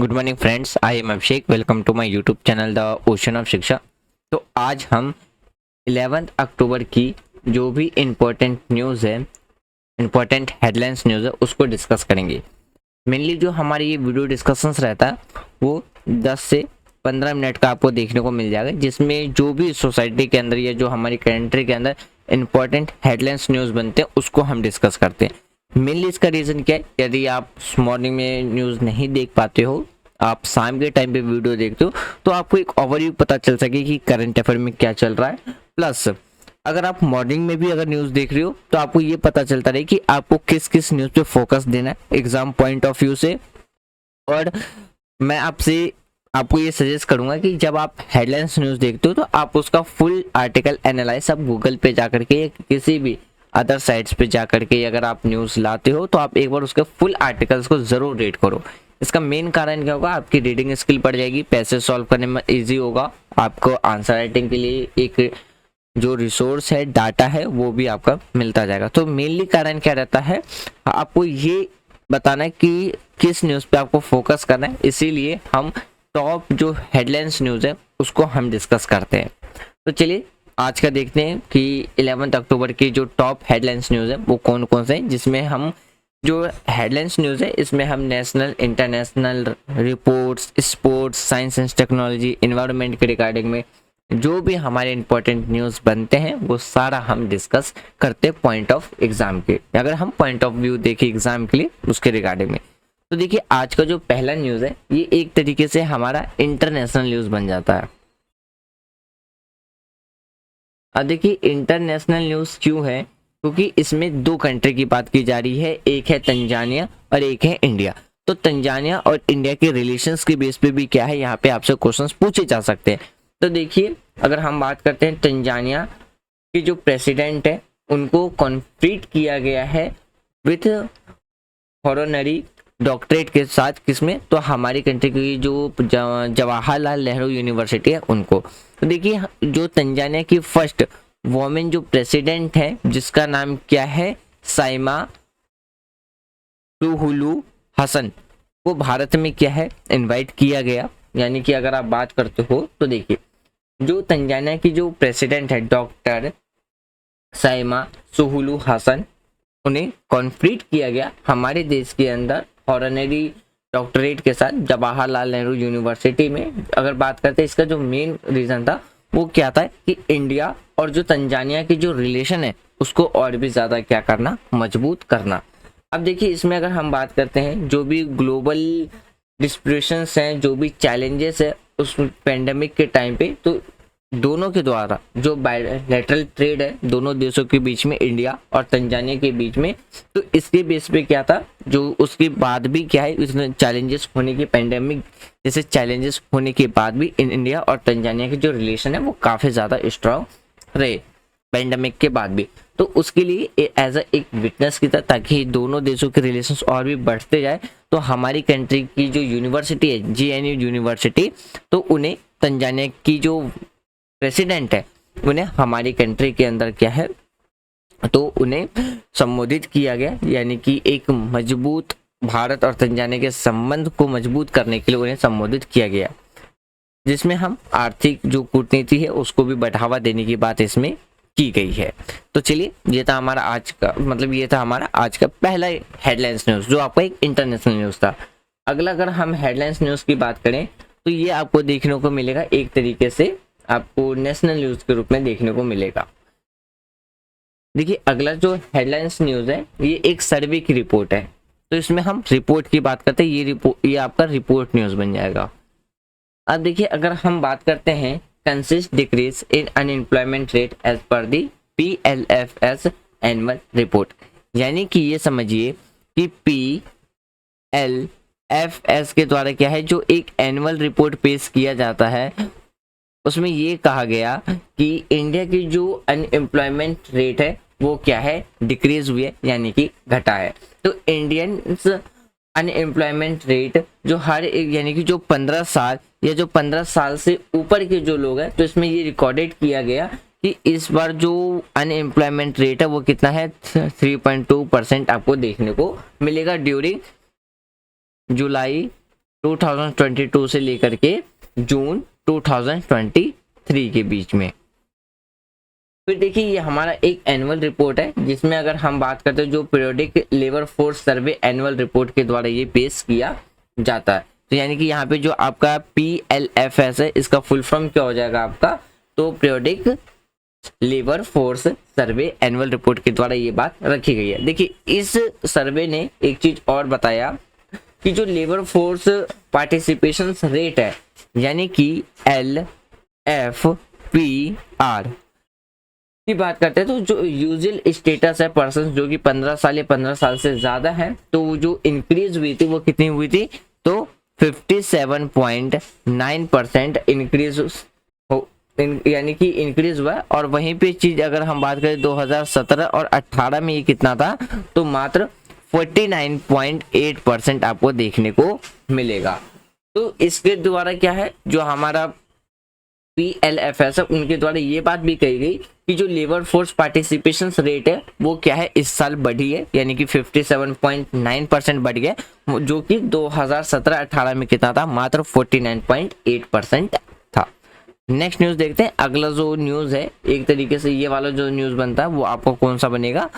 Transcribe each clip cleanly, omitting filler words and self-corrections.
Good morning friends, I am Abhishek. Welcome to my YouTube channel the ocean of Shiksha. तो आज हम 11 October की जो भी इम्पोर्टेंट न्यूज़ है, इम्पोर्टेंट हेडलाइंस न्यूज़ है, उसको डिस्कस करेंगे। मेनली जो हमारी ये वीडियो डिस्कशंस रहता है वो 10 से 15 मिनट का आपको देखने को मिल जाएगा, जिसमें जो भी सोसाइटी के अंदर या जो हमारी कंट्री के अंदर इम्पोर्टेंट हेडलाइंस न्यूज़ बनते हैं उसको हम डिस्कस करते हैं। मेनली इसका रीज़न क्या है, यदि आप मॉर्निंग में न्यूज़ नहीं देख पाते हो, आप शाम के टाइम पे वीडियो देखते हो, तो आपको एक ओवरव्यू पता चल सके कि करंट अफेयर में क्या चल रहा है। प्लस अगर आप मॉर्निंग में भी अगर न्यूज़ देख रहे हो तो आपको ये पता चलता रहे कि आपको किस किस न्यूज़ पे फोकस देना है एग्जाम पॉइंट ऑफ व्यू से। और मैं आपको ये सजेस्ट करूंगा कि जब आप हेडलाइंस न्यूज़ देखते हो तो आप उसका फुल आर्टिकल एनालाइज आप गूगल पे जाकर के या किसी भी अदर साइट्स पे जाकर के अगर आप न्यूज़ लाते हो तो आप एक बार उसके फुल आर्टिकल्स को ज़रूर रीड करो। इसका मेन कारण क्या होगा, आपकी रीडिंग स्किल बढ़ जाएगी, पैसेज सॉल्व करने में इजी होगा, आपको आंसर राइटिंग के लिए एक जो रिसोर्स है, डाटा है, वो भी आपका मिलता जाएगा। तो मेनली कारण क्या रहता है, आपको ये बताना है कि किस न्यूज़ पे आपको फोकस करना है, इसीलिए हम टॉप जो हेडलाइंस न्यूज़ है उसको हम डिस्कस करते हैं। तो चलिए आज का देखते हैं कि 11 अक्टूबर की जो टॉप हेडलाइंस न्यूज़ है वो कौन कौन से हैं, जिसमें हम जो हेडलाइंस न्यूज़ है इसमें हम national, international reports, sports, science and technology, environment के रिगार्डिंग में जो भी हमारे इंपॉर्टेंट न्यूज़ बनते हैं वो सारा हम डिस्कस करते पॉइंट ऑफ एग्जाम के, अगर हम पॉइंट ऑफ व्यू देखें एग्जाम के लिए उसके रिगार्डिंग में। तो देखिए आज का जो पहला न्यूज़ है ये एक तरीके से हमारा इंटरनेशनल न्यूज़ बन जाता है। अब देखिए इंटरनेशनल न्यूज़ क्यों है, क्योंकि इसमें दो कंट्री की बात की जा रही है, एक है तंजानिया और एक है इंडिया। तो तंजानिया और इंडिया के रिलेशंस के बेस पे भी क्या है, यहाँ पे आपसे क्वेश्चंस पूछे जा सकते हैं। तो देखिए अगर हम बात करते हैं तंजानिया के जो प्रेसिडेंट है उनको कॉन्फ्रीट किया गया है विथ हॉनररी डॉक्टरेट के साथ, किसमें, तो हमारी कंट्री की जो जवाहरलाल नेहरू यूनिवर्सिटी है उनको। तो देखिए जो तंजानिया की फर्स्ट वोमेन जो प्रेसिडेंट है जिसका नाम क्या है, साइमा सुलुहु हसन, वो भारत में क्या है इनवाइट किया गया। यानी कि अगर आप बात करते हो तो देखिए जो तंजानिया की जो प्रेसिडेंट है डॉक्टर साइमा सुलुहु हसन, उन्हें कॉन्फ्रीट किया गया हमारे देश के अंदर ऑनररी डॉक्टरेट के साथ जवाहरलाल नेहरू यूनिवर्सिटी में। अगर बात करते हैं इसका जो मेन रीज़न था वो क्या था कि इंडिया और जो तंजानिया की जो रिलेशन है उसको और भी ज़्यादा क्या करना, मजबूत करना। अब देखिए इसमें अगर हम बात करते हैं जो भी ग्लोबल डिस्प्यूटेशंस हैं, जो भी चैलेंजेस है उस पेंडेमिक के टाइम पे, तो दोनों के द्वारा जो बायलैटरल ट्रेड है दोनों देशों के बीच में, इंडिया और तंजानिया के बीच में, तो इसके बेस पे क्या था, जो उसके बाद भी क्या है, इसमें चैलेंजेस होने की, पेंडेमिक जैसे चैलेंजेस होने के बाद भी इंडिया और तंजानिया के जो रिलेशन है वो काफ़ी ज़्यादा स्ट्रांग रहे पेंडेमिक के बाद भी। तो उसके लिए एज अ एक विटनेस की तरह, ताकि दोनों देशों के रिलेशंस और भी बढ़ते जाए, तो हमारी कंट्री की जो यूनिवर्सिटी है JNU यूनिवर्सिटी, तो उन्हें तंजानिया की जो प्रेसिडेंट है उन्हें हमारी कंट्री के अंदर क्या है, तो उन्हें संबोधित किया गया। यानी कि एक मजबूत भारत और तंजानिया के संबंध को मजबूत करने के लिए उन्हें संबोधित किया गया, जिसमें हम आर्थिक जो कूटनीति है उसको भी बढ़ावा देने की बात इसमें की गई है। तो चलिए ये था हमारा आज का, मतलब ये था हमारा आज का पहला हेडलाइंस न्यूज़ जो आपका एक इंटरनेशनल न्यूज़ था। अगला अगर हम हेडलाइंस न्यूज़ की बात करें तो ये आपको देखने को मिलेगा एक तरीके से, आपको नेशनल न्यूज़ के रूप में देखने को मिलेगा। देखिए अगला जो हेडलाइंस न्यूज़ है ये एक सर्वे की रिपोर्ट है, तो इसमें हम रिपोर्ट की बात करते हैं, ये आपका रिपोर्ट न्यूज़ बन जाएगा। अब देखिए अगर हम बात करते हैं consistent decrease in unemployment rate as per the PLFS annual report, यानी कि ये समझिए कि PLFS के द्वारा क्या है, जो एक एनुअल रिपोर्ट पेश किया जाता है उसमें ये कहा गया कि इंडिया की जो अनएम्प्लॉयमेंट रेट है वो क्या है, डिक्रीज हुई है, यानी कि घटा है। तो इंडियन अनएम्प्लॉयमेंट रेट जो हर एक, यानी कि जो 15 साल या जो 15 साल से ऊपर के जो लोग हैं, तो इसमें ये रिकॉर्डेड किया गया कि इस बार जो अनएम्प्लॉयमेंट रेट है वो कितना है, 3.2% आपको देखने को मिलेगा ड्यूरिंग जुलाई 2022 से लेकर के जून 2023 के बीच में। फिर देखिए ये हमारा एक एनुअल रिपोर्ट है, जिसमें अगर हम बात करते हैं जो periodic labour force survey annual report के द्वारा ये पेश किया जाता है। तो यानी कि यहाँ पे जो आपका PLFS है, इसका फुल फॉर्म क्या हो जाएगा आपका, तो periodic labour force survey annual report के द्वारा ये बात रखी गई है। देखिए इस सर्वे ने एक चीज और बताया कि जो लेबर फोर्स पार्टिसिपेशन रेट है, यानी कि LFPR की बात करते हैं, तो जो यूजुअल स्टेटस है पर्सन जो कि 15 साल या 15 साल से ज्यादा है, तो वो जो इंक्रीज हुई थी वो कितनी हुई थी, तो 57.9% इंक्रीज यानी कि इंक्रीज हुआ। और वहीं पे चीज अगर हम बात करें 2017 और 18 में ये कितना था, तो मात्र 49.8% आपको देखने को मिलेगा। तो इसके द्वारा क्या है, जो हमारा PLFS है उनके द्वारा ये बात भी कही गई कि जो लेबर फोर्स पार्टिसिपेशन रेट है वो क्या है, इस साल बढ़ी है, यानी कि 57.9% बढ़ गया, जो कि 2017-18 में कितना था, मात्र 49.8% था। नेक्स्ट न्यूज देखते हैं। अगला जो न्यूज है, एक तरीके से ये वाला जो न्यूज बनता है वो आपको कौन सा बनेगा,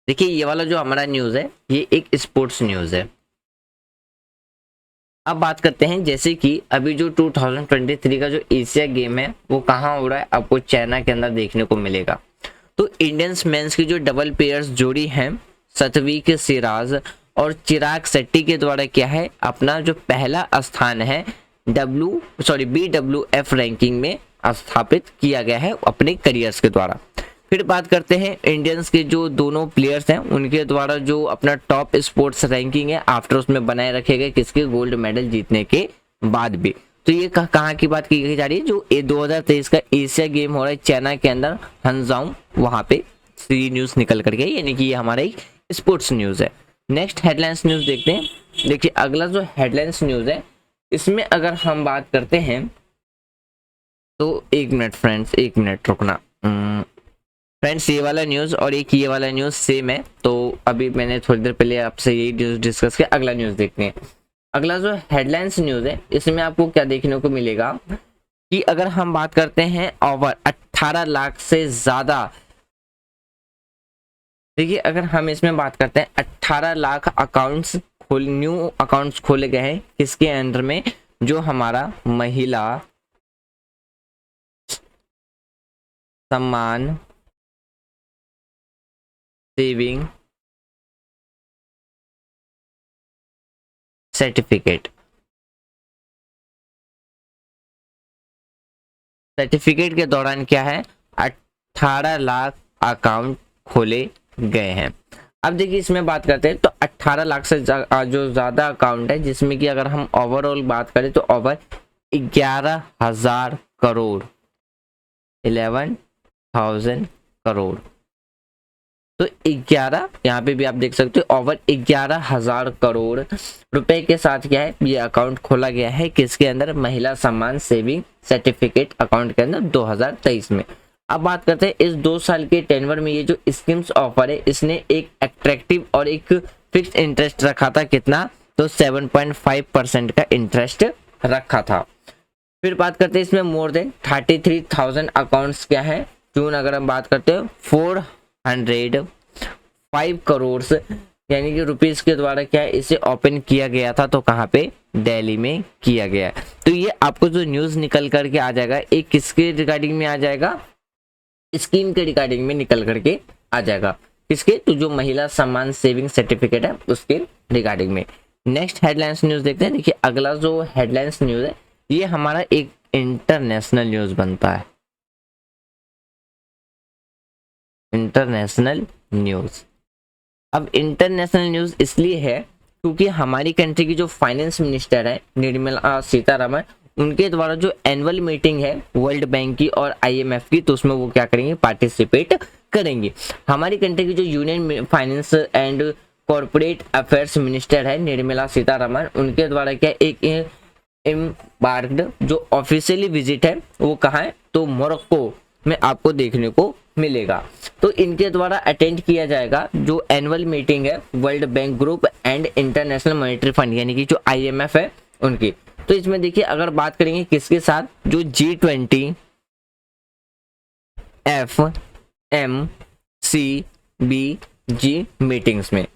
देखिए ये वाला जो हमारा न्यूज है ये एक स्पोर्ट्स न्यूज है। अब बात करते हैं जैसे कि अभी जो 2023 का जो एशिया गेम है वो कहाँ हो रहा है, आपको चाइना के अंदर देखने को मिलेगा। तो इंडियंस मेंस की जो डबल पेयर्स जोड़ी है, सतवीक सिराज और चिराग शेट्टी के द्वारा क्या है, अपना जो पहला स्थान है BWF रैंकिंग में स्थापित किया गया है अपने करियर्स के द्वारा। फिर बात करते हैं इंडियंस के जो दोनों प्लेयर्स हैं उनके द्वारा जो अपना टॉप स्पोर्ट्स रैंकिंग है आफ्टर उसमें बनाए रखे गए किसके, गोल्ड मेडल जीतने के बाद भी। तो ये कहाँ की बात की जा रही है, जो 2023 का एशिया गेम हो रहा है चाइना के अंदर हंजाऊ, वहां पे सी न्यूज निकल करके, यानी कि ये हमारा एक स्पोर्ट्स न्यूज है। नेक्स्ट हेडलाइंस न्यूज देखते हैं। देखिए अगला जो हेडलाइंस न्यूज है, इसमें अगर हम बात करते हैं तो एक मिनट फ्रेंड्स, एक मिनट रुकना फ्रेंड्स, ये वाला न्यूज और एक ये वाला न्यूज सेम है, तो अभी मैंने थोड़ी देर पहले आपसे यही न्यूज डिस्कस किया। अगला न्यूज देखते हैं। अगला जो हेडलाइंस न्यूज है, इसमें आपको क्या देखने को मिलेगा कि अगर हम बात करते हैं ओवर 18 लाख से ज्यादा, देखिए अगर हम इसमें बात करते हैं 18 लाख अकाउंट्स न्यू अकाउंट्स खोले गए हैं किसके अंडर में, जो हमारा महिला सम्मान सेविंग सर्टिफिकेट के दौरान क्या है, 18 लाख अकाउंट खोले गए हैं। अब देखिए इसमें बात करते हैं तो 18 लाख से जो ज्यादा अकाउंट है, जिसमें कि अगर हम ओवरऑल बात करें तो ओवर 11,000 करोड़ 11,000 करोड़, तो 11 यहाँ पे भी आप देख सकते हो ओवर 11,000 करोड़ रुपए के साथ क्या है, ये अकाउंट खोला गया है किसके अंदर, महिला सम्मान सेविंग सर्टिफिकेट अकाउंट के अंदर 2023 में। अब बात करते हैं इस 2 साल के टेनवर में ये जो स्कीम्स ऑफर है, इसने एक अट्रैक्टिव और एक फिक्स्ड इंटरेस्ट रखा था कितना, तो 7.5% का इंटरेस्ट रखा था। फिर बात करते हैं इसमें मोर देन 33,000 अकाउंट्स क्या है, जून अगर हम बात करते हैं 405 करोड़ यानी कि रुपीस के द्वारा क्या है इसे ओपन किया गया था, तो कहाँ पे, दिल्ली में किया गया। तो ये आपको जो न्यूज निकल करके आ जाएगा, एक किसके रिगार्डिंग में आ जाएगा, स्कीम के रिगार्डिंग में निकल करके आ जाएगा, किसके, तो जो महिला सम्मान सेविंग सर्टिफिकेट है उसके रिगार्डिंग में। नेक्स्ट हेडलाइंस न्यूज देखते हैं। देखिए अगला जो हेडलाइंस न्यूज है ये हमारा एक इंटरनेशनल न्यूज बनता है, इंटरनेशनल न्यूज। अब इंटरनेशनल न्यूज इसलिए है क्योंकि हमारी कंट्री की जो फाइनेंस मिनिस्टर है निर्मला सीतारमण, उनके द्वारा जो एनुअल मीटिंग है वर्ल्ड बैंक की और IMF की, तो उसमें वो क्या करेंगे, पार्टिसिपेट करेंगे। हमारी कंट्री की जो union finance and corporate affairs minister है निर्मला सीतारमण, उनके द्वारा क्या एक एम्बार्क्ड जो ऑफिशियली विजिट है वो कहाँ है, तो मोरक्को में आपको देखने को मिलेगा। तो इनके द्वारा अटेंड किया जाएगा जो एनुअल मीटिंग है world bank group and international monetary fund यानी कि जो IMF है उनकी। तो इसमें देखिए अगर बात करेंगे किसके साथ, जो G20 FMCBG मीटिंग्स में।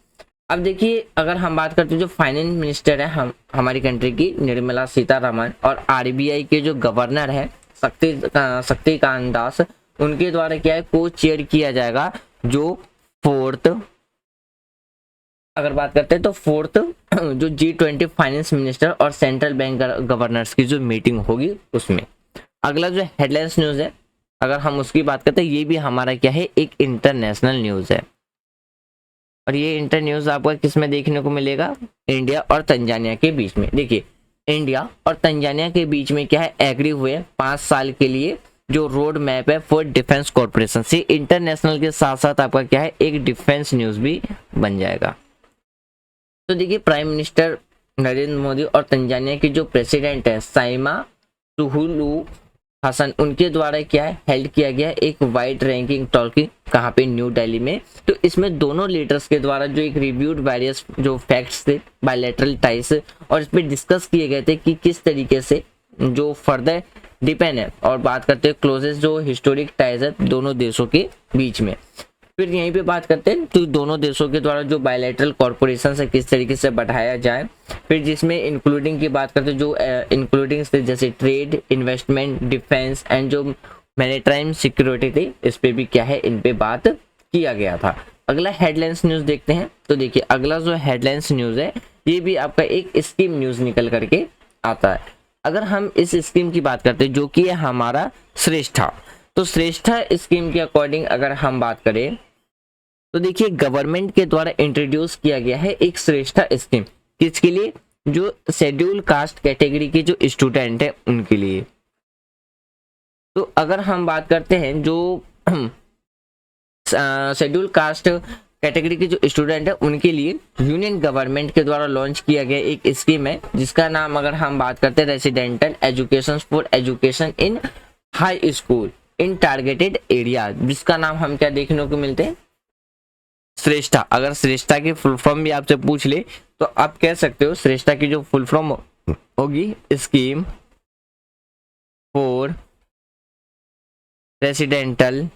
अब देखिए अगर हम बात करते हैं जो फाइनेंस मिनिस्टर है हमारी कंट्री की निर्मला सीतारमण और RBI के जो गवर्नर है शक्तिकांत दास, उनके द्वारा क्या है को चेयर किया जाएगा जो फोर्थ, अगर बात करते हैं तो फोर्थ जो G20 फाइनेंस मिनिस्टर और सेंट्रल बैंक गवर्नर्स की जो मीटिंग होगी उसमें। अगला जो हेडलाइंस न्यूज है अगर हम उसकी बात करते हैं, ये भी हमारा क्या है एक इंटरनेशनल न्यूज है और ये इंटर न्यूज आपको किस में देखने को मिलेगा, इंडिया और तंजानिया के बीच में। देखिए इंडिया और तंजानिया के बीच में क्या है एग्री हुए 5 साल के लिए जो रोड मैप है फॉर डिफेंस कॉर्पोरेशन से। इंटरनेशनल के साथ साथ आपका क्या है एक डिफेंस न्यूज भी बन जाएगा। तो देखिए प्राइम मिनिस्टर नरेंद्र मोदी और तंजानिया की जो प्रेसिडेंट है साइमा सुलुहु हसन, उनके द्वारा क्या है हेल्ड किया गया एक वाइड रैंकिंग टॉकिंग कहाँ पे, न्यू दिल्ली में। तो इसमें दोनों लीडर्स के द्वारा जो एक रिव्यूड वेरियस जो फैक्ट्स थे बायलैटरल टाइज और इस पे डिस्कस किए गए थे कि किस तरीके से जो फर्दर डिपेंड है और बात करते हैं क्लोजेस्ट जो हिस्टोरिक टाइज है दोनों देशों के बीच में। फिर यहीं पे बात करते हैं तो दोनों देशों के द्वारा जो बायलैटरल कॉर्पोरेशन है किस तरीके से बढ़ाया जाए, फिर जिसमें इंक्लूडिंग की बात करते हैं जो इंक्लूडिंग जैसे ट्रेड, इन्वेस्टमेंट, डिफेंस एंड जो मैरिटाइम सिक्योरिटी थी इस पे भी क्या है इन पे बात किया गया था। अगला हेडलाइंस न्यूज देखते हैं। तो देखिए अगला जो हेडलाइंस न्यूज है ये भी आपका एक स्कीम न्यूज निकल करके आता है। अगर हम इस स्कीम की बात करते हैं जो कि है हमारा श्रेष्ठा, तो श्रेष्ठा स्कीम के अकॉर्डिंग अगर हम बात करें तो देखिए गवर्नमेंट के द्वारा इंट्रोड्यूस किया गया है एक श्रेष्ठा स्कीम किसके लिए, जो शेड्यूल कास्ट कैटेगरी के जो स्टूडेंट है उनके लिए। तो अगर हम बात करते हैं जो शेड्यूल कास्ट कैटेगरी के जो स्टूडेंट है उनके लिए यूनियन गवर्नमेंट के द्वारा लॉन्च किया गया एक स्कीम है जिसका नाम अगर हम बात करते हैं residential education for education in high school in targeted area, जिसका नाम हम क्या देखने को मिलते हैं श्रेष्ठा। अगर श्रेष्ठा की फुल फॉर्म भी आपसे पूछ ले तो आप कह सकते हो श्रेष्ठा की जो फुल फॉर्म होगी scheme for residential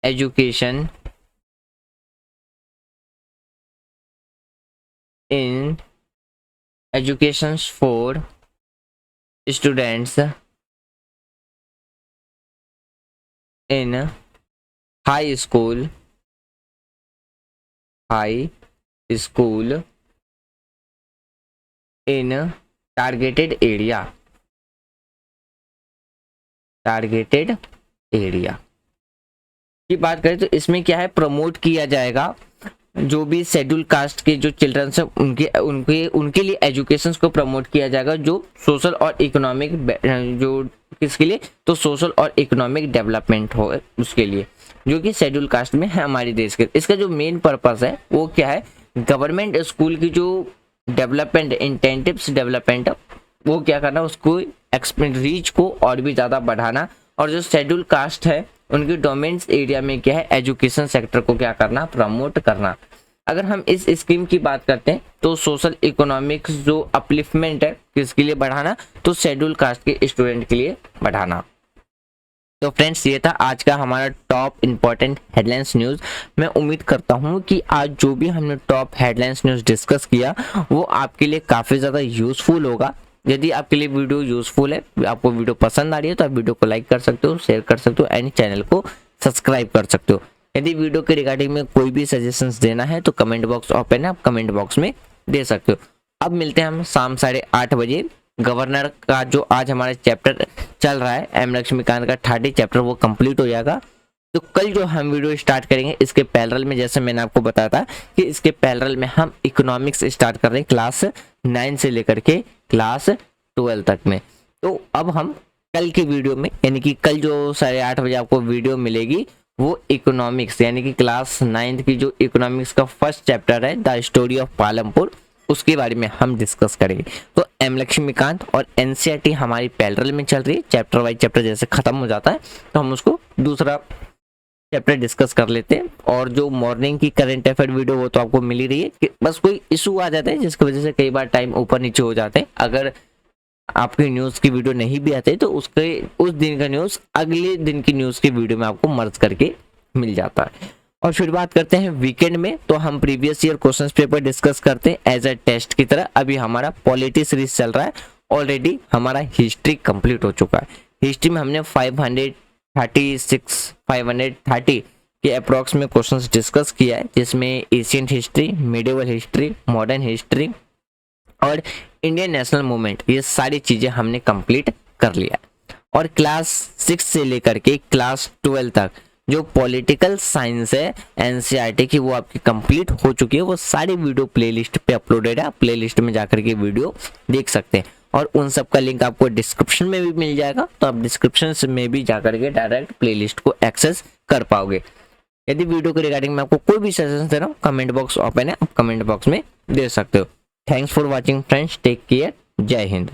education in education for students in high school in targeted area की बात करें तो इसमें क्या है प्रमोट किया जाएगा जो भी शेड्यूल कास्ट के जो चिल्ड्रन है उनके लिए एजुकेशन को प्रमोट किया जाएगा जो सोशल और इकोनॉमिक जो किसके लिए, तो सोशल और इकोनॉमिक डेवलपमेंट हो उसके लिए जो कि शेड्यूल कास्ट में है हमारे देश के। इसका जो मेन पर्पस है वो क्या है, गवर्नमेंट स्कूल की जो डेवलपमेंट इंटेंटिव्स डेवलपमेंट वो क्या करना, उसको रीच को और भी ज़्यादा बढ़ाना और जो शेड्यूल कास्ट है उनके डोमेन्स एरिया में क्या है एजुकेशन सेक्टर को क्या करना, प्रमोट करना। अगर हम इस स्कीम की बात करते हैं तो सोशल इकोनॉमिक्स जो अपलिफ्टमेंट है किसके लिए बढ़ाना, तो शेड्यूल कास्ट के स्टूडेंट के लिए बढ़ाना। तो फ्रेंड्स ये था आज का हमारा टॉप इंपॉर्टेंट हेडलाइंस न्यूज़। मैं उम्मीद करता हूँ कि आज जो भी हमने टॉप हेडलाइंस न्यूज़ डिस्कस किया वो आपके लिए काफ़ी ज़्यादा यूज़फुल होगा। यदि आपके लिए वीडियो यूज़फुल है, आपको वीडियो पसंद आ रही है तो आप वीडियो को लाइक कर सकते हो, शेयर कर सकते हो एंड चैनल को सब्सक्राइब कर सकते हो। यदि वीडियो के रिगार्डिंग में कोई भी सजेशंस देना है तो कमेंट बॉक्स ओपन है, आप कमेंट बॉक्स में दे सकते हो। अब मिलते हैं हम शाम 8:30 बजे। गवर्नर का जो आज हमारा चैप्टर चल रहा है एम लक्ष्मीकांत का 30 चैप्टर वो कंप्लीट हो जाएगा। तो कल जो हम वीडियो स्टार्ट करेंगे इसके पैरेलल में, जैसे मैंने आपको बताया था कि इसके पैरेलल में हम इकोनॉमिक्स स्टार्ट कर रहे हैं क्लास 9 से लेकर के क्लास 12 तक में। तो अब हम कल की वीडियो में यानी कि कल जो 8:30 बजे आपको वीडियो मिलेगी वो इकोनॉमिक्स यानी कि क्लास 9 की जो इकोनॉमिक्स का फर्स्ट चैप्टर है द स्टोरी ऑफ पालमपुर उसके बारे में हम डिस्कस करेंगे। तो एम लक्ष्मीकांत और एनसीईआरटी हमारी पैरेलल में चल रही है, चैप्टर वाइज चैप्टर जैसे खत्म हो जाता है तो हम उसको दूसरा चैप्टर डिस्कस कर लेते हैं। और जो मॉर्निंग की करंट अफेयर वीडियो वो तो आपको मिल ही रही है कि बस कोई इशू आ जाता है जिसकी वजह से कई बार टाइम ऊपर नीचे हो जाते हैं। अगर आपकी न्यूज़ की वीडियो नहीं भी आती तो उसके उस दिन का न्यूज़ अगले दिन की न्यूज़ की वीडियो में आपको मर्ज करके मिल जाता है। और फिर बात करते हैं वीकेंड में, तो हम previous year questions paper discuss करते हैं एज अ टेस्ट की तरह। अभी हमारा पॉलिटी सीरीज चल रहा है, ऑलरेडी हमारा हिस्ट्री कंप्लीट हो चुका है। हिस्ट्री में हमने 530 के अप्रॉक्स में क्वेश्चंस डिस्कस किया है, जिसमें ancient history, medieval history, modern history और इंडियन नेशनल मूवमेंट, ये सारी चीजें हमने कंप्लीट कर लिया है। और क्लास 6 से लेकर के क्लास 12 तक जो पॉलिटिकल साइंस है एनसीईआरटी की, वो आपकी कंप्लीट हो चुकी है। वो सारी वीडियो प्लेलिस्ट पे अपलोडेड है, आप प्लेलिस्ट में जाकर के वीडियो देख सकते हैं और उन सब का लिंक आपको डिस्क्रिप्शन में भी मिल जाएगा, तो आप डिस्क्रिप्शन में भी जाकर के डायरेक्ट प्लेलिस्ट को एक्सेस कर पाओगे। यदि वीडियो के रिगार्डिंग में आपको कोई भी सजेशन दे रहा हूँ, कमेंट बॉक्स ओपन है, आप कमेंट बॉक्स में दे सकते हो। Thanks for watching friends, take care, Jai Hind.